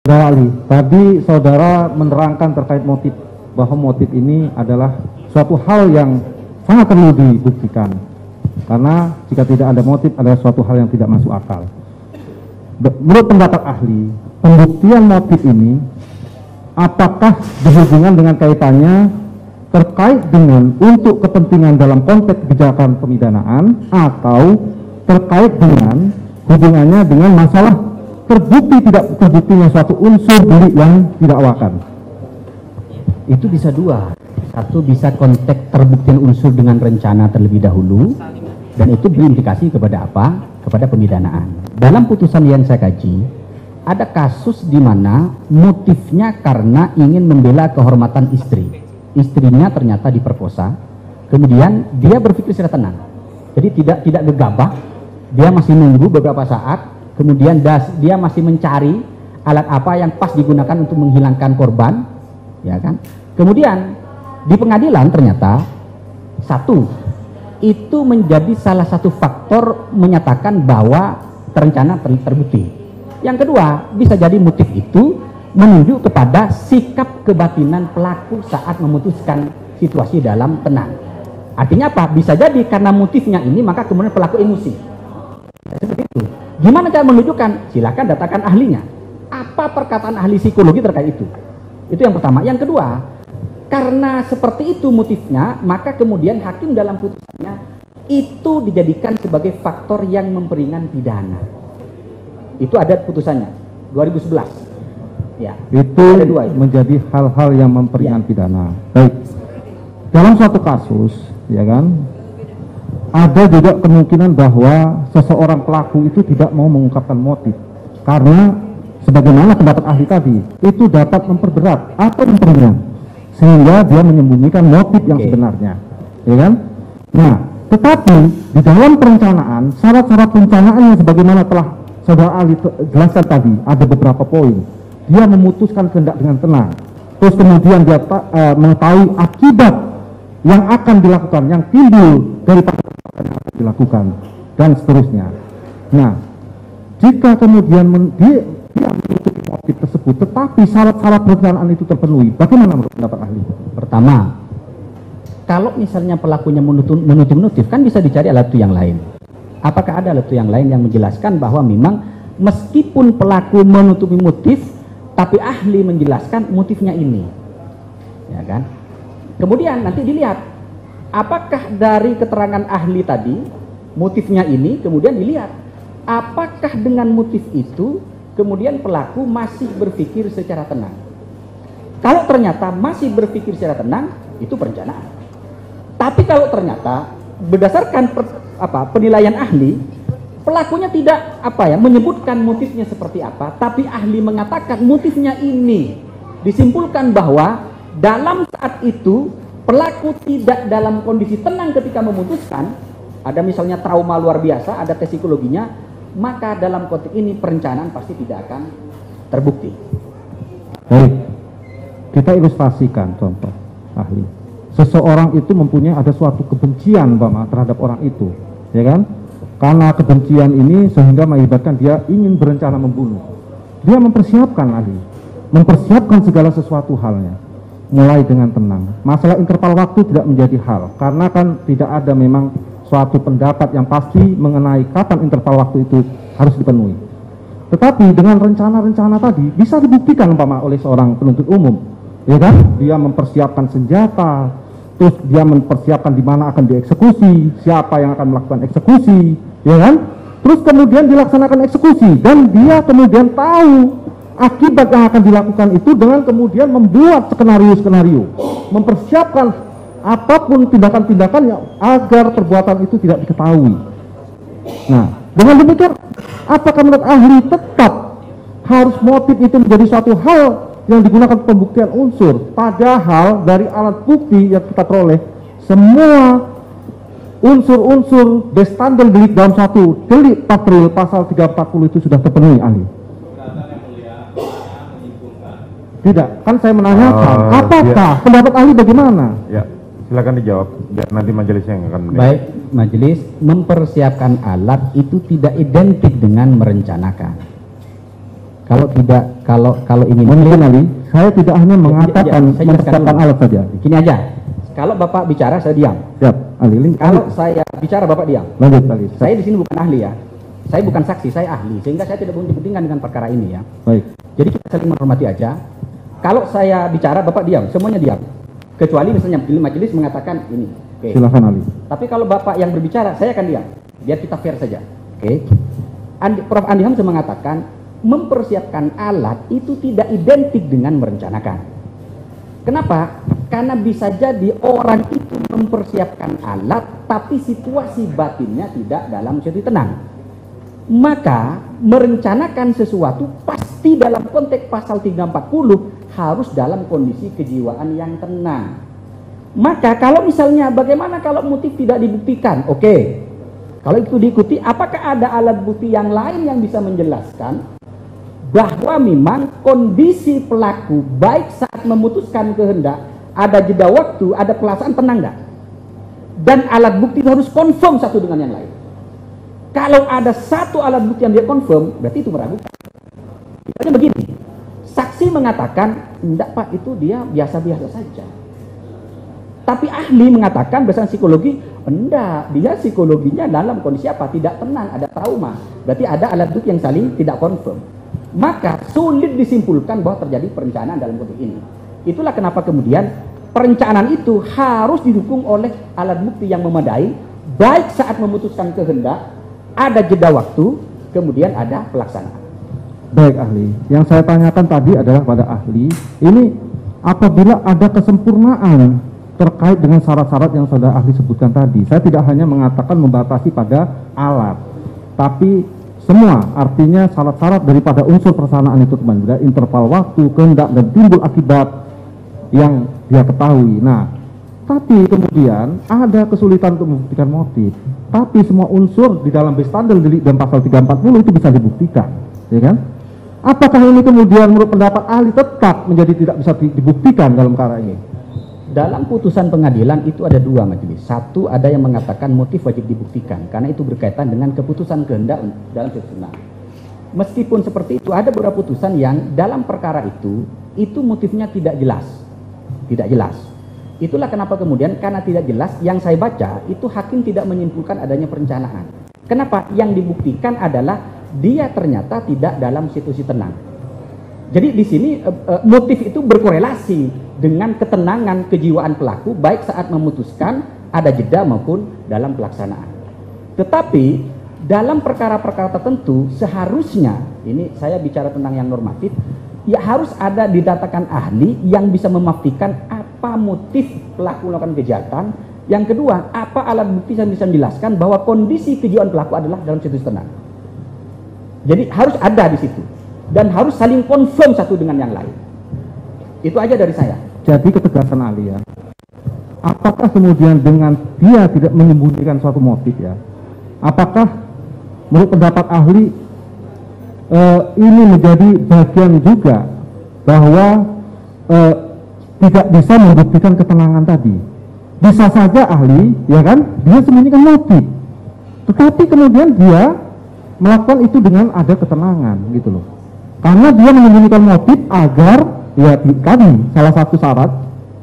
Saudara Ali, tadi saudara menerangkan terkait motif, bahwa motif ini adalah suatu hal yang sangat perlu dibuktikan. Karena jika tidak ada motif adalah suatu hal yang tidak masuk akal. Menurut pendapat ahli, pembuktian motif ini apakah berhubungan dengan kaitannya terkait dengan untuk kepentingan dalam konteks kebijakan pemidanaan atau terkait dengan hubungannya dengan masalah terbukti tidak terbuktinya suatu unsur delik yang didakwakan? Itu bisa dua. Satu, bisa konteks terbuktian unsur dengan rencana terlebih dahulu, dan itu berimplikasi kepada apa? Kepada pemidanaan. Dalam putusan yang saya kaji, ada kasus di mana motifnya karena ingin membela kehormatan istri. Istrinya ternyata diperkosa, kemudian dia berpikir secara tenang. Jadi tidak gegabah, dia masih nunggu beberapa saat, kemudian dia masih mencari alat apa yang pas digunakan untuk menghilangkan korban, ya kan? Kemudian di pengadilan ternyata satu, itu menjadi salah satu faktor menyatakan bahwa terencana terbukti. Yang kedua, bisa jadi motif itu menunjuk kepada sikap kebatinan pelaku saat memutuskan situasi dalam tenang. Artinya apa? Bisa jadi karena motifnya ini maka kemudian pelaku emosi. Seperti itu. Gimana cara menunjukkan? Silakan datangkan ahlinya. Apa perkataan ahli psikologi terkait itu? Itu yang pertama. Yang kedua, karena seperti itu motifnya, maka kemudian hakim dalam putusannya itu dijadikan sebagai faktor yang memperingan pidana. Itu ada putusannya 2011. Ya. Itu ada dua itu. Menjadi hal-hal yang memperingan pidana. Baik. Dalam suatu kasus, ya kan? Ada juga kemungkinan bahwa seseorang pelaku itu tidak mau mengungkapkan motif karena sebagaimana pendapat ahli tadi itu dapat memperberat atau memperingan sehingga dia menyembunyikan motif yang sebenarnya, ya kan? Nah, tetapi di dalam perencanaan, syarat-syarat perencanaan yang sebagaimana telah saudara ahli jelaskan tadi ada beberapa poin. Dia memutuskan kehendak dengan tenang, terus kemudian dia mengetahui akibat yang akan dilakukan, yang timbul dari yang akan dilakukan, dan seterusnya. Nah, jika kemudian dia menutupi motif tersebut, tetapi syarat-syarat perencanaan itu terpenuhi, bagaimana menurut pendapat ahli? Pertama, kalau misalnya pelakunya menutup motif, kan bisa dicari alat bukti yang lain. Apakah ada alat bukti yang lain yang menjelaskan bahwa memang meskipun pelaku menutupi motif, tapi ahli menjelaskan motifnya ini, ya kan? Kemudian nanti dilihat apakah dari keterangan ahli tadi motifnya ini, kemudian dilihat apakah dengan motif itu kemudian pelaku masih berpikir secara tenang. Kalau ternyata masih berpikir secara tenang, itu perencanaan. Tapi kalau ternyata berdasarkan penilaian ahli, pelakunya tidak menyebutkan motifnya seperti apa, tapi ahli mengatakan motifnya ini, disimpulkan bahwa dalam saat itu pelaku tidak dalam kondisi tenang ketika memutuskan, ada misalnya trauma luar biasa, ada tes psikologinya, maka dalam konteks ini perencanaan pasti tidak akan terbukti. Baik, kita ilustrasikan contoh ahli. Seseorang itu mempunyai ada suatu kebencian terhadap orang itu, ya kan? Karena kebencian ini sehingga mengakibatkan dia ingin berencana membunuh. Dia mempersiapkan ahli, mempersiapkan segala sesuatu halnya, mulai dengan tenang. Masalah interval waktu tidak menjadi hal, karena kan tidak ada memang suatu pendapat yang pasti mengenai kapan interval waktu itu harus dipenuhi. Tetapi dengan rencana-rencana tadi bisa dibuktikan oleh seorang penuntut umum, ya kan? Dia mempersiapkan senjata, terus dia mempersiapkan di mana akan dieksekusi, siapa yang akan melakukan eksekusi, ya kan? Terus kemudian dilaksanakan eksekusi dan dia kemudian tahu akibat yang akan dilakukan itu dengan kemudian membuat skenario-skenario, mempersiapkan apapun tindakan-tindakan yang agar perbuatan itu tidak diketahui. Nah, dengan demikian, apakah menurut ahli tetap harus motif itu menjadi suatu hal yang digunakan pembuktian unsur, padahal dari alat bukti yang kita peroleh, semua unsur-unsur bestandel delik dalam satu delik patril pasal 340 itu sudah terpenuhi ahli? Tidak, kan saya menanyakan, apakah pendapat ahli bagaimana? Ya, silakan dijawab, biar nanti majelis yang akan menilai. Baik, majelis, mempersiapkan alat itu tidak identik dengan merencanakan. kalau ini mungkin Ali, saya tidak hanya mengatakan mempersiapkan alat saja. Gini aja, kalau Bapak bicara saya diam. Siap, Ali. Kalau saya bicara Bapak diam. Lanjut Ali. Saya di sini bukan ahli ya. Saya bukan saksi, saya ahli, sehingga saya tidak berkepentingan dengan perkara ini ya. Baik. Jadi kita saling menghormati aja. Kalau saya bicara Bapak diam, semuanya diam. Kecuali misalnya majelis mengatakan ini. Oke. Silakan Ali. Tapi kalau Bapak yang berbicara, saya akan diam. Biar kita fair saja. Oke. Prof. Andi Hamzah mengatakan mempersiapkan alat itu tidak identik dengan merencanakan. Kenapa? Karena bisa jadi orang itu mempersiapkan alat, tapi situasi batinnya tidak dalam situasi tenang. Maka merencanakan sesuatu pasti dalam konteks pasal 340 harus dalam kondisi kejiwaan yang tenang. Maka kalau misalnya bagaimana kalau motif tidak dibuktikan? Oke. Kalau itu diikuti, apakah ada alat bukti yang lain yang bisa menjelaskan bahwa memang kondisi pelaku baik saat memutuskan kehendak, ada jeda waktu, ada perasaan tenang enggak? Dan alat bukti itu harus confirm satu dengan yang lain. Kalau ada satu alat bukti yang dia confirm, berarti itu meragukan. Misalnya begini, saksi mengatakan, enggak Pak, itu dia biasa-biasa saja. Tapi ahli mengatakan berdasarkan psikologi, enggak, dia psikologinya dalam kondisi apa? Tidak tenang, ada trauma. Berarti ada alat bukti yang saling tidak confirm. Maka sulit disimpulkan bahwa terjadi perencanaan dalam konteks ini. Itulah kenapa kemudian perencanaan itu harus didukung oleh alat bukti yang memadai, baik saat memutuskan kehendak, ada jeda waktu, kemudian ada pelaksanaan. Baik ahli, yang saya tanyakan tadi adalah pada ahli, ini apabila ada kesempurnaan terkait dengan syarat-syarat yang sudah ahli sebutkan tadi, saya tidak hanya mengatakan membatasi pada alat, tapi semua, artinya syarat-syarat daripada unsur persanaan itu kembali, interval waktu, kehendak, dan timbul akibat yang dia ketahui. Nah, tapi kemudian ada kesulitan untuk membuktikan motif. Tapi semua unsur di dalam bestandel delik dan pasal 340 itu bisa dibuktikan, ya kan? Apakah ini kemudian menurut pendapat ahli tetap menjadi tidak bisa dibuktikan dalam perkara ini? Dalam putusan pengadilan itu ada dua majelis. Satu, ada yang mengatakan motif wajib dibuktikan karena itu berkaitan dengan keputusan kehendak dalam susunan. Meskipun seperti itu, ada beberapa putusan yang dalam perkara itu motifnya tidak jelas. Tidak jelas. Itulah kenapa kemudian karena tidak jelas, yang saya baca itu hakim tidak menyimpulkan adanya perencanaan. Kenapa? Yang dibuktikan adalah dia ternyata tidak dalam situasi tenang. Jadi di sini motif itu berkorelasi dengan ketenangan kejiwaan pelaku baik saat memutuskan, ada jeda maupun dalam pelaksanaan. Tetapi dalam perkara-perkara tertentu seharusnya, ini saya bicara tentang yang normatif, ya harus ada didatakan ahli yang bisa memastikan apa motif pelaku melakukan kejahatan. Yang kedua, apa alat bukti yang bisa menjelaskan bahwa kondisi kejiwaan pelaku adalah dalam situasi tenang. Jadi harus ada di situ dan harus saling confirm satu dengan yang lain. Itu aja dari saya. Jadi ketegasan ahli ya. Apakah kemudian dengan dia tidak menyembunyikan suatu motif ya? Apakah menurut pendapat ahli ini menjadi bagian juga bahwa tidak bisa membuktikan ketenangan tadi? Bisa saja ahli, ya kan, dia sembunyikan motif, tetapi kemudian dia melakukan itu dengan ada ketenangan, gitu loh. Karena dia menyembunyikan motif agar, ya tadi salah satu syarat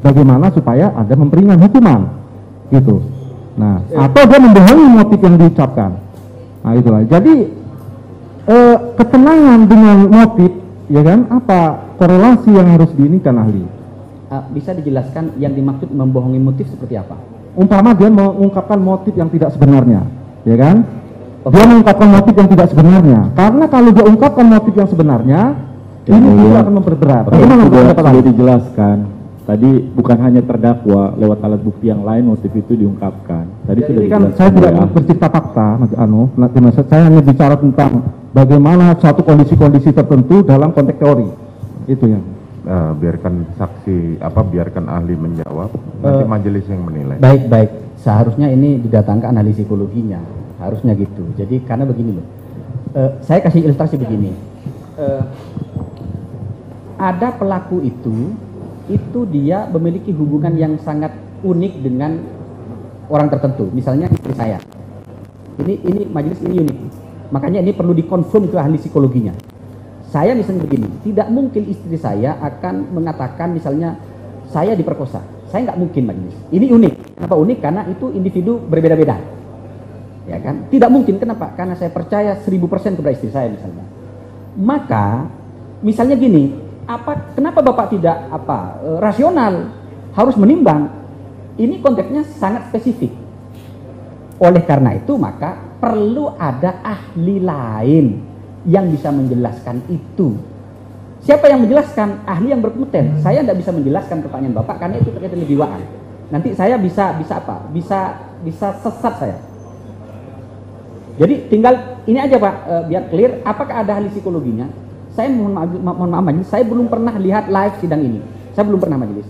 bagaimana supaya ada memperingan hukuman, gitu. Nah, atau dia membohongi motif yang diucapkan. Nah, itulah. Jadi ketenangan dengan motif, ya kan, apa korelasi yang harus diinikan ahli? Bisa dijelaskan yang dimaksud membohongi motif seperti apa? Umpama dia mengungkapkan motif yang tidak sebenarnya, ya kan? Dia mengungkapkan motif yang tidak sebenarnya. Karena kalau dia ungkapkan motif yang sebenarnya, ini juga akan memperberat. Bagaimana sudah dijelaskan? Tadi bukan hanya terdakwa, lewat alat bukti yang lain motif itu diungkapkan. Tadi ya, sudah ini kan saya tidak bercipta fakta, saya hanya bicara tentang bagaimana suatu kondisi-kondisi tertentu dalam konteks teori. Itu ya. Biarkan saksi biarkan ahli menjawab, nanti majelis yang menilai. Baik. Seharusnya ini didatangkan ahli psikologinya, harusnya gitu. Jadi karena begini loh, saya kasih ilustrasi begini. Ada pelaku itu dia memiliki hubungan yang sangat unik dengan orang tertentu. Misalnya istri saya. Ini majelis ini unik. Makanya ini perlu dikonfirm ke ahli psikologinya. Saya misalnya begini, tidak mungkin istri saya akan mengatakan misalnya saya diperkosa. Saya nggak mungkin majelis. Ini unik. Kenapa unik? Karena itu individu berbeda-beda. Ya kan? Tidak mungkin. Kenapa? Karena saya percaya 1000% kepada istri saya misalnya. Maka misalnya gini, kenapa Bapak tidak rasional, harus menimbang? Ini konteksnya sangat spesifik. Oleh karena itu maka perlu ada ahli lain yang bisa menjelaskan itu. Siapa yang menjelaskan? Ahli yang berkompeten. Saya tidak bisa menjelaskan pertanyaan Bapak karena itu terkait dengan kejiwaan. Nanti saya bisa sesat saya. Jadi tinggal ini aja Pak, biar clear. Apakah ada ahli psikologinya? Saya mohon maaf majelis, saya belum pernah lihat live sidang ini. Saya belum pernah majelis.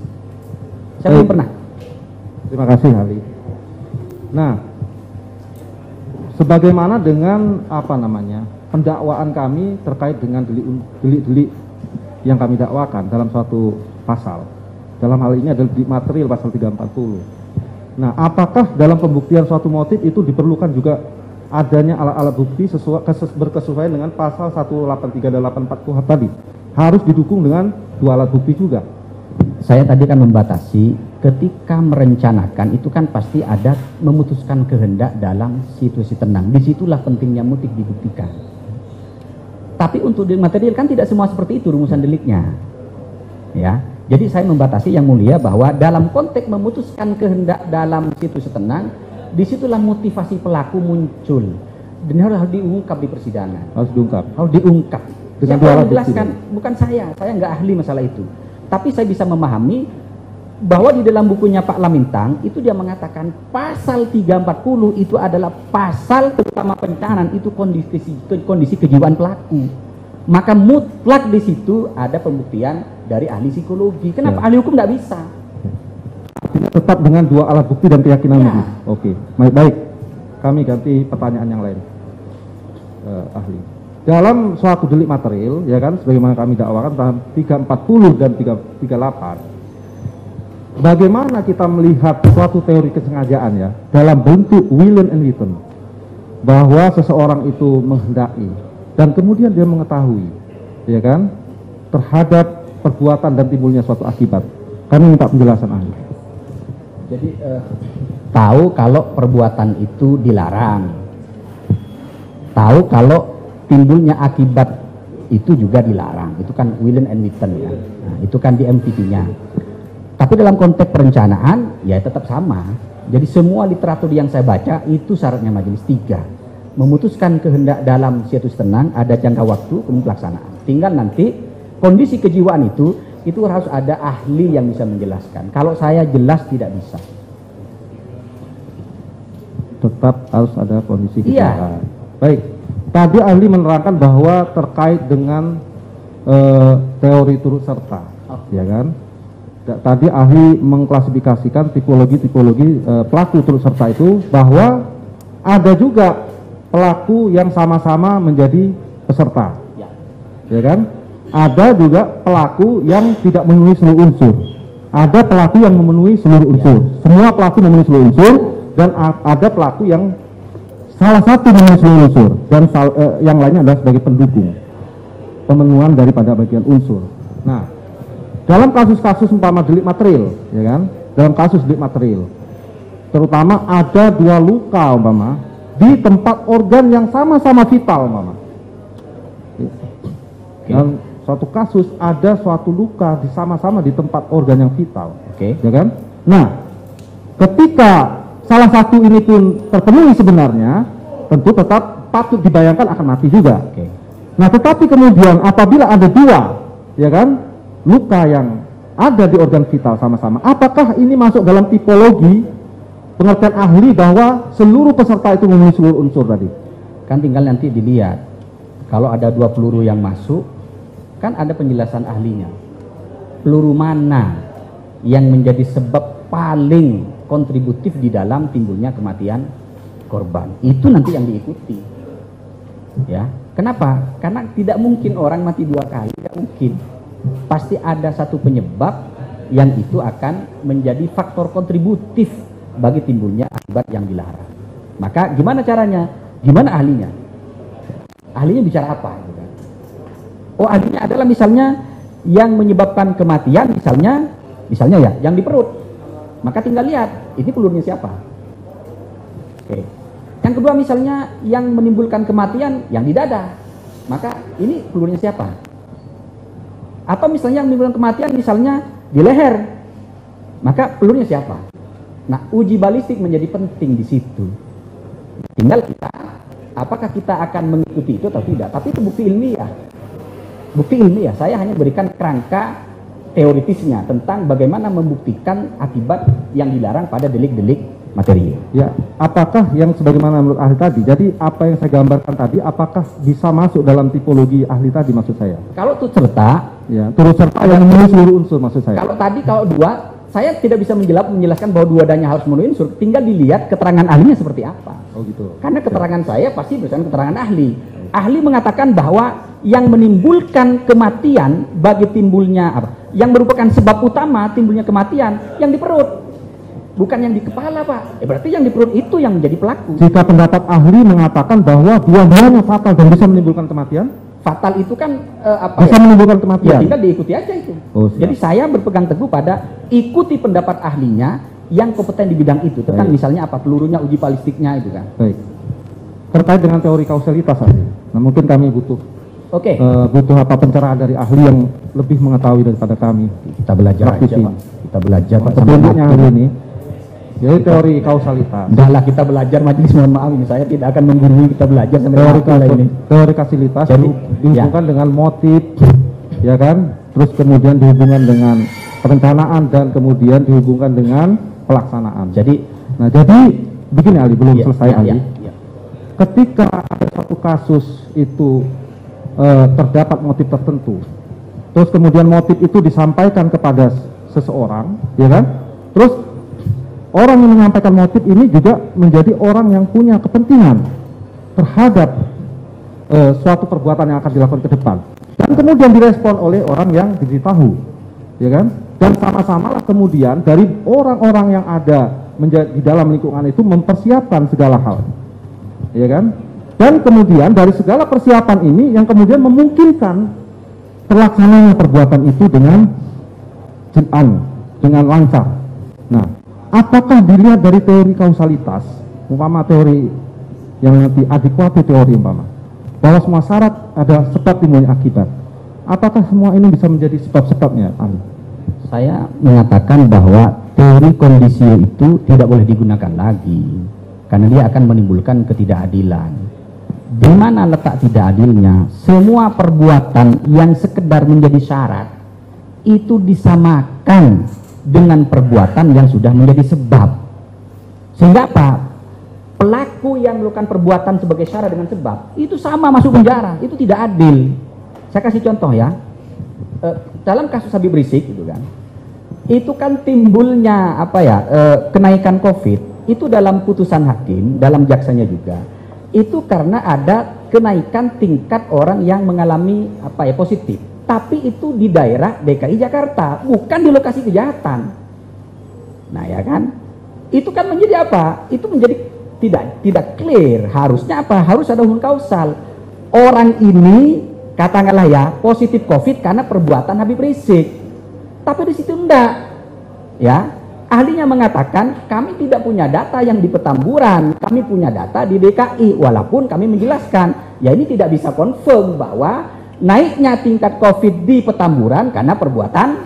Saya belum pernah. Terima kasih ahli. Nah, sebagaimana dengan pendakwaan kami terkait dengan delik-delik yang kami dakwakan dalam suatu pasal. Dalam hal ini adalah delik material pasal 340. Nah, apakah dalam pembuktian suatu motif itu diperlukan juga adanya alat-alat bukti berkesesuaian dengan pasal 183 dan 84 KUHP tadi? Harus didukung dengan 2 alat bukti juga. Saya tadi kan membatasi ketika merencanakan itu kan pasti ada memutuskan kehendak dalam situasi tenang. Disitulah pentingnya motif dibuktikan. Tapi untuk delik material kan tidak semua seperti itu rumusan deliknya. Ya, jadi saya membatasi yang mulia bahwa dalam konteks memutuskan kehendak dalam situasi tenang, disitulah motivasi pelaku muncul dan harus diungkap di persidangan. Harus diungkap. Harus diungkap. Dengan Siapa yang menjelaskan? Bukan saya nggak ahli masalah itu. Tapi saya bisa memahami bahwa di dalam bukunya Pak Lamintang itu dia mengatakan pasal 340 itu adalah pasal terutama perencanaan itu kondisi kejiwaan pelaku. Maka mutlak di situ ada pembuktian dari ahli psikologi. Kenapa ahli hukum nggak bisa? Tetap dengan 2 alat bukti dan keyakinan majelis. Oke, baik. Kami ganti pertanyaan yang lain. Ahli. Dalam suatu delik material, ya kan, sebagaimana kami dakwakan dalam 340 dan 338. Bagaimana kita melihat suatu teori kesengajaan ya dalam bentuk will and written, bahwa seseorang itu menghendaki dan kemudian dia mengetahui, ya kan, terhadap perbuatan dan timbulnya suatu akibat. Kami minta penjelasan ahli. Jadi tahu kalau perbuatan itu dilarang, tahu kalau timbulnya akibat itu juga dilarang. Itu kan will and written ya. Nah, itu kan di MPT-nya. Tapi dalam konteks perencanaan ya tetap sama. Jadi semua literatur yang saya baca itu syaratnya majelis 3. Memutuskan kehendak dalam situs tenang, ada jangka waktu, kemudian pelaksanaan. Tinggal nanti kondisi kejiwaan itu harus ada ahli yang bisa menjelaskan. Kalau saya jelas tidak bisa. Tetap harus ada kondisi kejiwaan. Iya. Baik. Tadi ahli menerangkan bahwa terkait dengan teori turut serta, ya kan? Tadi ahli mengklasifikasikan tipologi pelaku turut serta itu bahwa ada juga pelaku yang sama-sama menjadi peserta, ya kan? Ada juga pelaku yang tidak memenuhi seluruh unsur. Ada pelaku yang memenuhi seluruh unsur. Semua pelaku memenuhi seluruh unsur dan ada pelaku yang salah satu memenuhi seluruh unsur dan yang lainnya adalah sebagai pendukung pemenuhan daripada bagian unsur. Nah, dalam kasus-kasus umpama delik material, ya kan? Dalam kasus delik material, terutama ada 2 luka umpama di tempat organ yang sama-sama vital umpama. Dalam suatu kasus ada suatu luka sama-sama di tempat organ yang vital, ya kan? Nah, ketika salah satu ini pun terpenuhi sebenarnya, tentu tetap patut dibayangkan akan mati juga. Nah, tetapi kemudian apabila ada 2, ya kan? Luka yang ada di organ vital sama-sama, apakah ini masuk dalam tipologi pengertian ahli bahwa seluruh peserta itu memenuhi seluruh unsur tadi? Kan tinggal nanti dilihat. Kalau ada 2 peluru yang masuk, kan ada penjelasan ahlinya. Peluru mana yang menjadi sebab paling kontributif di dalam timbulnya kematian korban? Itu nanti yang diikuti. Ya, kenapa? Karena tidak mungkin orang mati 2 kali, tidak mungkin. Pasti ada satu penyebab yang itu akan menjadi faktor kontributif bagi timbulnya akibat yang dilarang. Maka gimana caranya? Gimana ahlinya? Ahlinya bicara apa? Oh, ahlinya adalah misalnya yang menyebabkan kematian, misalnya ya, yang di perut. Maka tinggal lihat, ini pelurunya siapa? Oke. Yang kedua misalnya yang menimbulkan kematian yang di dada. Maka ini pelurunya siapa? Atau misalnya yang menimbulkan kematian misalnya di leher. Maka pelurunya siapa? Nah, uji balistik menjadi penting di situ. Tinggal kita, apakah kita akan mengikuti itu atau tidak. Tapi itu bukti ilmiah. Bukti ilmiah, saya hanya berikan kerangka teoritisnya tentang bagaimana membuktikan akibat yang dilarang pada delik-delik material. Ya, apakah yang sebagaimana menurut ahli tadi, jadi apa yang saya gambarkan tadi, apakah bisa masuk dalam tipologi ahli tadi maksud saya? Kalau turut serta, ya, turut serta yang memenuhi seluruh unsur maksud saya. Kalau dua, saya tidak bisa menjelaskan bahwa dua-duanya harus memenuhi unsur, tinggal dilihat keterangan ahlinya seperti apa. Oh gitu. Karena keterangan saya pasti berdasarkan keterangan ahli. Ahli mengatakan bahwa yang menimbulkan kematian bagi timbulnya apa? Yang merupakan sebab utama timbulnya kematian yang di perut. Bukan yang di kepala, Pak. Berarti yang di perut itu yang menjadi pelaku. Jika pendapat ahli mengatakan bahwa dua-duanya fatal dan bisa menimbulkan kematian, fatal itu kan bisa menimbulkan kematian. Ya, tinggal diikuti aja itu. Oh, jadi saya berpegang teguh pada ikuti pendapat ahlinya yang kompeten di bidang itu tentang misalnya apa pelurunya, uji balistiknya itu kan. Baik. Terkait dengan teori kausalitas ahli. Nah, mungkin kami butuh butuh apa pencerahan dari ahli yang lebih mengetahui daripada kami. Kita belajar aja, Pak. Kita belajar Pak. Sebelumnya ahli ini jadi teori kausalitas. Udahlah kita belajar majelis, mohon maaf ini saya tidak akan menggurui, kita belajar sampai teori kausalitas dihubungkan dengan motif, ya kan? Terus kemudian dihubungkan dengan perencanaan dan kemudian dihubungkan dengan pelaksanaan. Jadi begini ahli, belum selesai ahli. Ketika ada suatu kasus itu terdapat motif tertentu, terus kemudian motif itu disampaikan kepada seseorang, ya kan? Terus orang yang menyampaikan motif ini juga menjadi orang yang punya kepentingan terhadap suatu perbuatan yang akan dilakukan ke depan, dan kemudian direspon oleh orang yang diberitahu, ya kan? Dan sama-sama lah kemudian dari orang-orang yang ada di dalam lingkungan itu mempersiapkan segala hal, ya kan? Dan kemudian dari segala persiapan ini yang kemudian memungkinkan terlaksananya perbuatan itu dengan lancar. Nah, apakah dilihat dari teori kausalitas, umpama teori yang nanti adekuati teori umpama, bahwa semua syarat ada sebab timbulnya akibat, apakah semua ini bisa menjadi sebab-sebabnya? Saya mengatakan bahwa teori kondisi itu tidak boleh digunakan lagi karena dia akan menimbulkan ketidakadilan. Di mana letak tidak adilnya? Semua perbuatan yang sekedar menjadi syarat itu disamakan dengan perbuatan yang sudah menjadi sebab. Sehingga apa? Pelaku yang melakukan perbuatan sebagai syarat dengan sebab itu sama masuk penjara. Itu tidak adil. Saya kasih contoh ya. Dalam kasus Habib Rizik itu kan, itu kan timbulnya kenaikan COVID itu dalam putusan hakim, dalam jaksanya juga. Itu karena ada kenaikan tingkat orang yang mengalami positif, tapi itu di daerah DKI Jakarta, bukan di lokasi kejahatan. Nah ya kan, itu kan menjadi apa? Itu menjadi tidak clear. Harusnya apa? Harus ada hubungan kausal. Orang ini katakanlah ya positif COVID karena perbuatan Habib Rizik, tapi di situ enggak, ya. Ahlinya mengatakan kami tidak punya data yang di Petamburan, kami punya data di DKI, walaupun kami menjelaskan ya ini tidak bisa confirm bahwa naiknya tingkat COVID di Petamburan karena perbuatan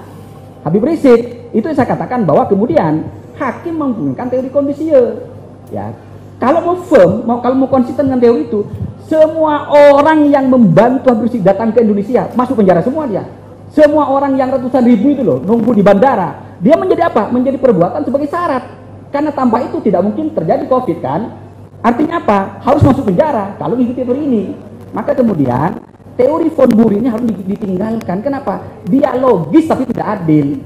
Habib Rizik. Itu yang saya katakan bahwa kemudian hakim mempunyai teori kondisial. Ya, kalau mau firm, kalau mau konsisten dengan teori itu, semua orang yang membantu Habib Rizik datang ke Indonesia masuk penjara semua dia. Semua orang yang ratusan ribu itu loh nunggu di bandara, dia menjadi apa? Menjadi perbuatan sebagai syarat. Karena tanpa itu tidak mungkin terjadi COVID kan? Artinya apa? Harus masuk penjara kalau mengikuti teori ini. Maka kemudian teori von Bury ini harus ditinggalkan. Kenapa? Dia logis tapi tidak adil.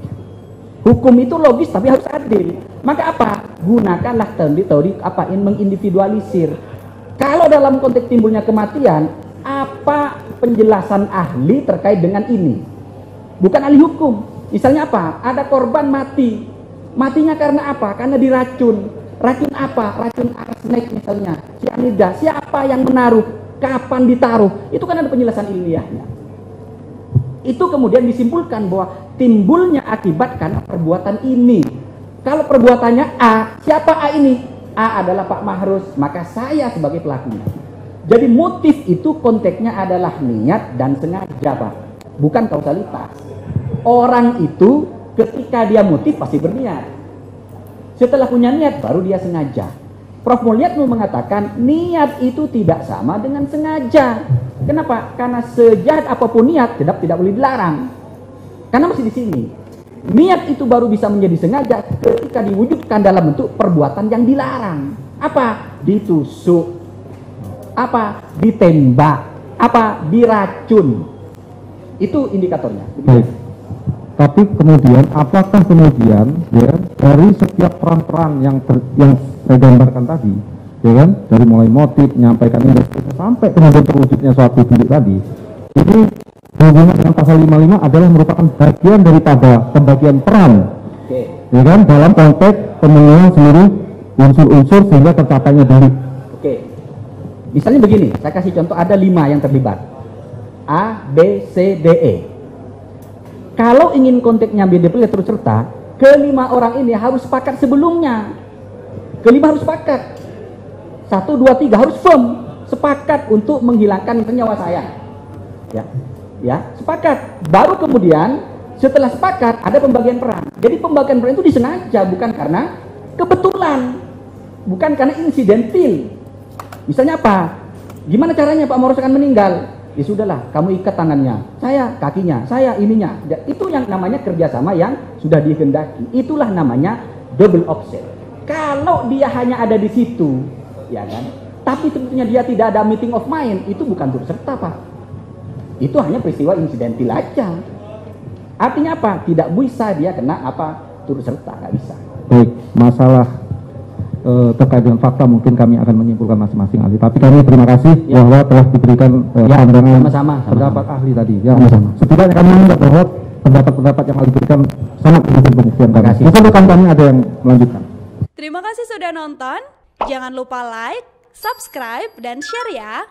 Hukum itu logis tapi harus adil. Maka apa? Gunakanlah teori yang mengindividualisir. Kalau dalam konteks timbulnya kematian, apa penjelasan ahli terkait dengan ini? Bukan ahli hukum. Misalnya apa? Ada korban mati. Matinya karena apa? Karena diracun. Racun apa? Racun arsenik misalnya. Cyanida. Siapa yang menaruh? Kapan ditaruh? Itu kan ada penjelasan ilmiahnya. Itu kemudian disimpulkan bahwa timbulnya akibat karena perbuatan ini. Kalau perbuatannya A, siapa A ini? A adalah Pak Mahrus, maka saya sebagai pelakunya. Jadi motif itu konteksnya adalah niat dan sengaja, Pak, bukan kausalitas. Orang itu ketika dia motif pasti berniat. Setelah punya niat baru dia sengaja. Prof. Mulyatno mengatakan niat itu tidak sama dengan sengaja. Kenapa? Karena sejahat apapun niat tidak boleh dilarang. Karena masih di sini. Niat itu baru bisa menjadi sengaja ketika diwujudkan dalam bentuk perbuatan yang dilarang. Apa? Ditusuk. Apa? Ditembak. Apa? Diracun. Itu indikatornya. Baik. Tapi kemudian apakah kemudian ya dari setiap peran-peran yang saya gambarkan tadi, ya kan, dari mulai motif, menyampaikan ini sampai kemudian terwujudnya suatu delik tadi, ini hubungan dengan pasal 55 adalah merupakan bagian daripada pembagian peran, ya kan, dalam konteks pemenuhan seluruh unsur-unsur sehingga tercapainya delik. Oke. Misalnya begini, saya kasih contoh ada 5 yang terlibat. A, B, C, D, E. Kalau ingin konteksnya beda-beda terus serta, kelima orang ini harus sepakat sebelumnya. Kelima harus sepakat. 1, 2, 3 harus firm sepakat untuk menghilangkan nyawa saya. Ya, sepakat. Baru kemudian setelah sepakat ada pembagian peran. Jadi pembagian peran itu disengaja, bukan karena kebetulan, bukan karena insidentil. Misalnya apa? Gimana caranya Pak Mahrus akan meninggal? Ya sudahlah, kamu ikat tangannya, saya kakinya, saya ininya. Itu yang namanya kerjasama yang sudah dikehendaki. Itulah namanya double offset. Kalau dia hanya ada di situ, ya kan, tapi sebetulnya dia tidak ada meeting of mind, itu bukan turut serta, Pak. Itu hanya peristiwa insidental aja. Artinya apa? Tidak bisa dia kena apa turut serta, nggak bisa. Baik, masalah terkait dengan fakta mungkin kami akan menyimpulkan masing-masing ahli. Tapi kami terima kasih bahwa telah diberikan pandangan pendapat ahli tadi. Ya, setidaknya kami menganggap bahwa pendapat-pendapat yang ahli berikan sangat mendukung pembuktian kami. Mungkin rekan kami ada yang melanjutkan. Terima kasih sudah nonton. Jangan lupa like, subscribe, dan share ya.